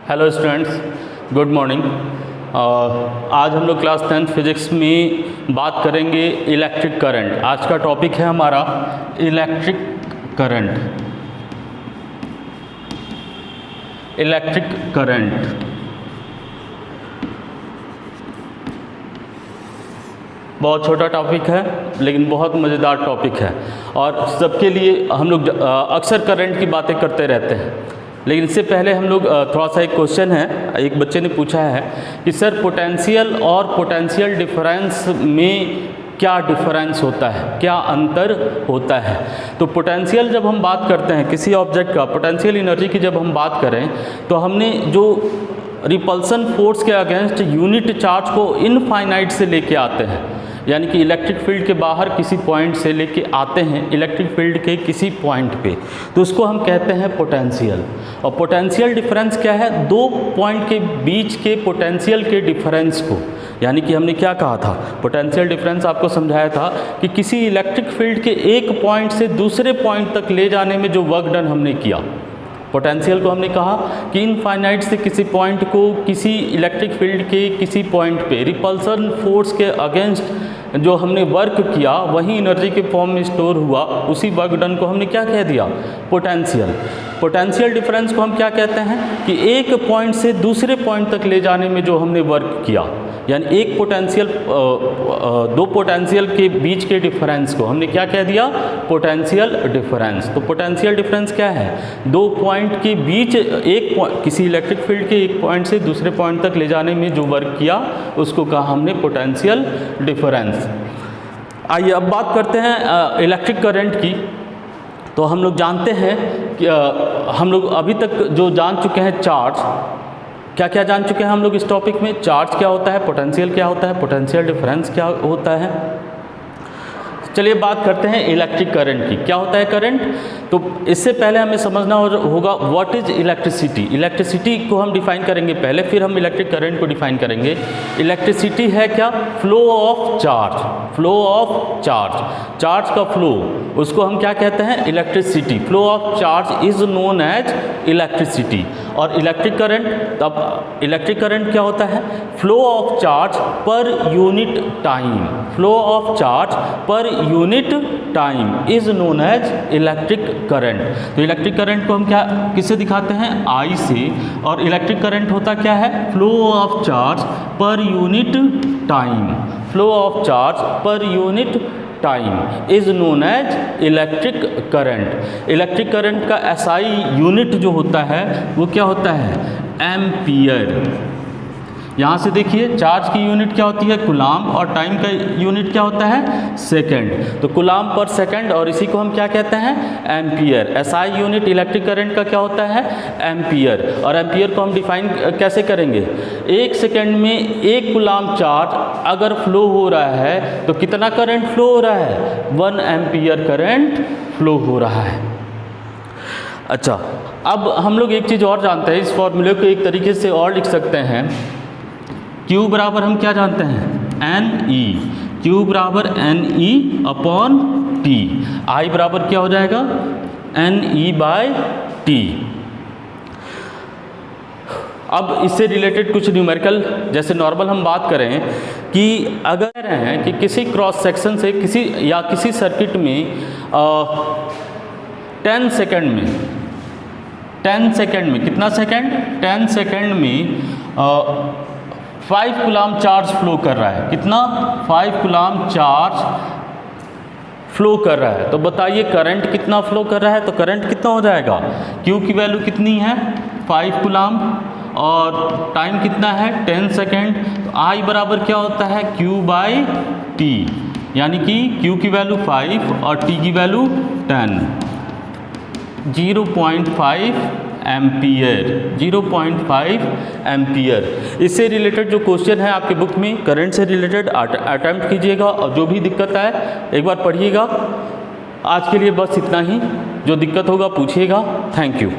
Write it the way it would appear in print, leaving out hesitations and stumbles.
Hello students, good morning. आज हम लोग क्लास 10th फिजिक्स में बात करेंगे इलेक्ट्रिक करंट। आज का टॉपिक है हमारा इलेक्ट्रिक करंट। इलेक्ट्रिक करंट बहुत छोटा टॉपिक है लेकिन बहुत मज़ेदार टॉपिक है और सबके लिए हम लोग अक्सर करंट की बातें करते रहते हैं। लेकिन इससे पहले हम लोग थोड़ा सा एक क्वेश्चन है, एक बच्चे ने पूछा है कि सर पोटेंशियल और पोटेंशियल डिफरेंस में क्या डिफरेंस होता है, क्या अंतर होता है। तो पोटेंशियल जब हम बात करते हैं किसी ऑब्जेक्ट का, पोटेंशियल एनर्जी की जब हम बात करें तो हमने जो रिपल्सन फोर्स के अगेंस्ट यूनिट चार्ज को इनफाइनाइट से लेके आते हैं, यानी कि इलेक्ट्रिक फील्ड के बाहर किसी पॉइंट से लेके आते हैं इलेक्ट्रिक फील्ड के किसी पॉइंट पे, तो उसको हम कहते हैं पोटेंशियल। और पोटेंशियल डिफरेंस क्या है? दो पॉइंट के बीच के पोटेंशियल के डिफरेंस को, यानी कि हमने क्या कहा था, पोटेंशियल डिफरेंस आपको समझाया था कि किसी इलेक्ट्रिक फील्ड के एक पॉइंट से दूसरे पॉइंट तक ले जाने में जो वर्क डन हमने किया, पोटेंशियल को हमने कहा कि इनफाइनाइट से किसी पॉइंट को किसी इलेक्ट्रिक फील्ड के किसी पॉइंट पे रिपल्सन फोर्स के अगेंस्ट जो हमने वर्क किया वही एनर्जी के फॉर्म में स्टोर हुआ, उसी वर्क डन को हमने क्या कह दिया, पोटेंशियल। पोटेंशियल डिफरेंस को हम क्या कहते हैं कि एक पॉइंट से दूसरे पॉइंट तक ले जाने में जो हमने वर्क किया, यानी एक पोटेंशियल दो पोटेंशियल के बीच के डिफरेंस को हमने क्या कह दिया, पोटेंशियल डिफरेंस। तो पोटेंशियल डिफरेंस क्या है? दो पॉइंट के बीच किसी इलेक्ट्रिक फील्ड के एक पॉइंट से दूसरे पॉइंट तक ले जाने में जो वर्क किया उसको कहा हमने पोटेंशियल डिफरेंस। आइए अब बात करते हैं इलेक्ट्रिक करंट की। तो हम लोग जानते हैं कि हम लोग अभी तक जो जान चुके हैं चार्ज, क्या क्या जान चुके हैं हम लोग इस टॉपिक में? चार्ज क्या होता है, पोटेंशियल क्या होता है, पोटेंशियल डिफरेंस क्या होता है। चलिए बात करते हैं इलेक्ट्रिक करंट की। क्या होता है करंट? तो इससे पहले हमें समझना होगा व्हाट इज इलेक्ट्रिसिटी। इलेक्ट्रिसिटी को हम डिफाइन करेंगे पहले, फिर हम इलेक्ट्रिक करंट को डिफाइन करेंगे। इलेक्ट्रिसिटी है क्या? Flow of charge. Flow of charge, charge का फ्लो, उसको हम क्या कहते हैं? Electricity. Flow of charge is known as electricity. और इलेक्ट्रिक करंट, तब इलेक्ट्रिक करंट क्या होता है? Flow of charge per unit time. Flow of charge per unit time is known as electric current. तो इलेक्ट्रिक करंट को हम क्या किससे दिखाते हैं? आई से। और इलेक्ट्रिक करंट होता क्या है? Flow of charge per unit time. Flow of charge per unit time is known as electric current. Electric current का एसआई यूनिट जो होता है वो क्या होता है? एम्पियर। यहाँ से देखिए चार्ज की यूनिट क्या होती है? कूलाम। और टाइम का यूनिट क्या होता है? सेकंड। तो कूलाम पर सेकंड, और इसी को हम क्या कहते हैं? Ampere. SI unit electric current का क्या होता है? एम्पियर। और एम्पियर को हम डिफाइन कैसे करेंगे? एक सेकंड में एक कूलाम चार्ज अगर फ्लो हो रहा है तो कितना करंट फ्लो हो रहा है? 1 एम्पियर करंट फ्लो हो रहा है। अच्छा, अब हम लोग एक चीज़ और जानते हैं, इस फॉर्मूले को एक तरीके से और लिख सकते हैं। Q बराबर हम क्या जानते हैं? NE। Q बराबर NE अपॉन T। I बराबर क्या हो जाएगा? NE/T। अब इससे रिलेटेड कुछ न्यूमेरिकल, जैसे नॉर्मल हम बात करें कि अगर हैं कि किसी क्रॉस सेक्शन से किसी सर्किट में 10 सेकंड में, 10 सेकंड में, कितना सेकंड? 10 सेकंड में 5 कूलाम चार्ज फ्लो कर रहा है। कितना? 5 कूलाम चार्ज फ्लो कर रहा है। तो बताइए करंट कितना फ्लो कर रहा है? तो करंट कितना हो जाएगा? Q की वैल्यू कितनी है? 5 कूलाम। और टाइम कितना है? 10 सेकेंड। तो I बराबर क्या होता है? Q/T, यानी कि Q की वैल्यू 5 और T की वैल्यू 10। 0.5 एम्पियर। 0.5 एम्पियर। इससे रिलेटेड जो क्वेश्चन है आपके बुक में करंट से रिलेटेड अटेम्प्ट कीजिएगा और जो भी दिक्कत आए एक बार पढ़िएगा। आज के लिए बस इतना ही, जो दिक्कत होगा पूछिएगा। Thank you.